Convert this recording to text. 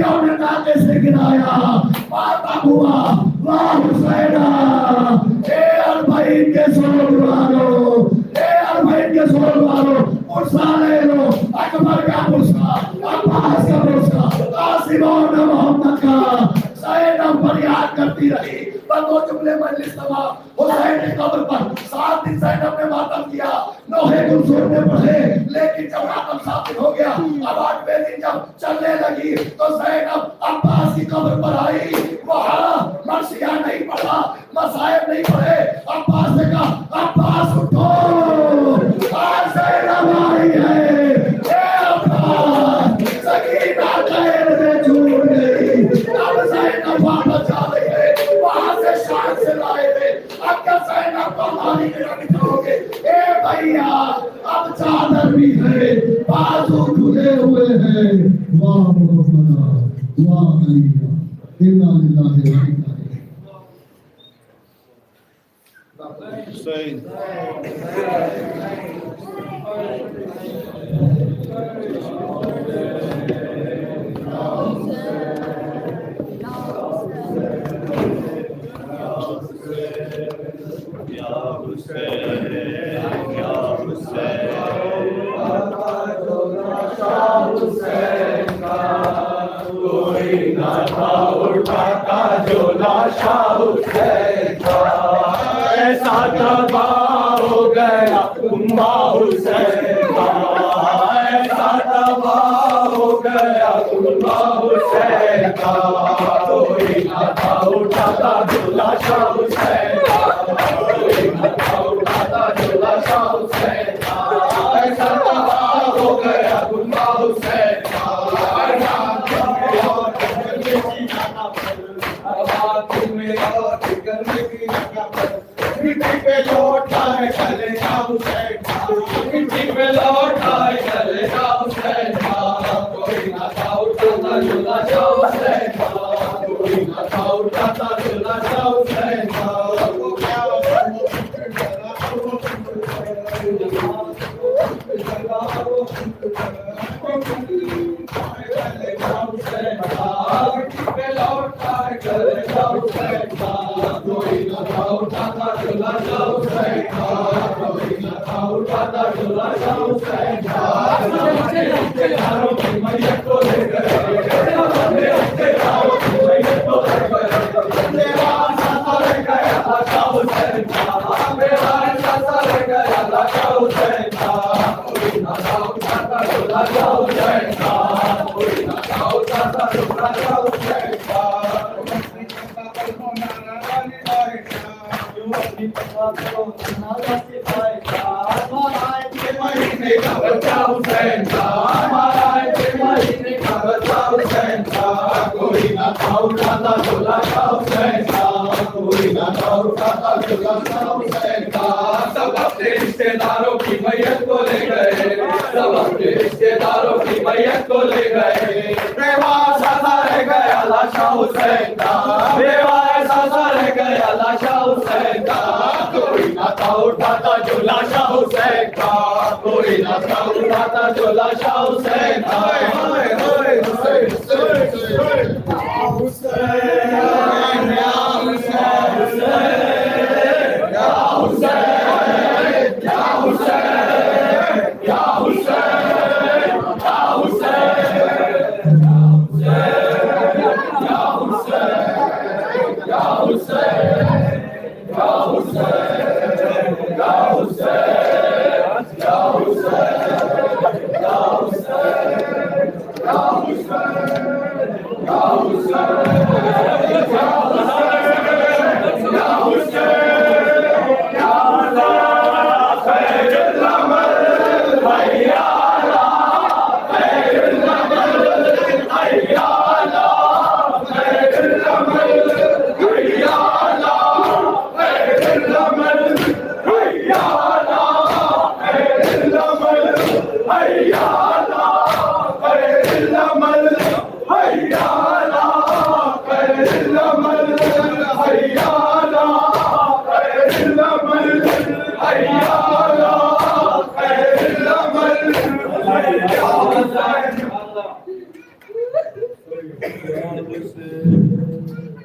फौजियों ने नाके से गिराया, माता हुआ वाह हुसैना। ए अरबाइन के सोल वालों, ए अरबाइन के सोल वालों, मुर्सा ले लो, अकबर का मुर्सा, अब्बास का मुर्सा, कासिम और मोहम्मद का। ज़ैनब फरियाद करती रही, बंदो जुमले मजलिस तमाम। हुसैन की कब्र पर 7 दिन ज़ैनब ने मातम किया, नोहे कुलसूम ने पढ़े, लेकिन जब मातम साबित हो गया, अब 8वें दिन जब चलने लगी तो ज़ैनब अब्बास की कब्र पर आई। वहाँ मर्सिया नहीं पढ़ा, मसाइब नहीं पढ़े। अब्बास ने कहा, अब्बास उठो, आज ज़ैनब आई है। ए अब्बास, सकीना खैर में छूट गई। अब ज़ैनब वापस आ रही है, वहाँ से शान से लाए थे। अब क्या ज़ैनब को मारी में रखोगे? ए भैया, अब चादर भी है, बाजू खुले हुए हैं। वाह मोहम्मदा, वाह अलिया, इन्ना लिल्लाहि व इन्ना इलैहि हुसैन। ऐसा तबाह हो गया उम्मा हुसैन का, ऐसा तबाह हो गया उम्मा हुसैन का। कोई ना था उठाता झूला शाह हुसैन का, कोई ना था उठाता झूला शाह हुसैन का। ऐसा तबाह हो गया उम्मा हुसैन का। मिट्टी पे लौटा है चले जा हुसैन का, मिट्टी पे लौटा है चले जा हुसैन का। कोई ना था उठाता झूला शाह हुसैन का, कोई ना था उठाता झूला शाह हुसैन का। सब अपने रिश्तेदारों की मैयत को ले गए, सब अपने रिश्तेदारों की मैयत को ले गए। बेवासा सा रह गया लाशा हुसैन का, बेवासा सा रह गया लाशा हुसैन का। कोई ना था उठाता जो लाशा हुसैन का, कोई ना था उठाता जो लाशा हुसैन का। प्यार से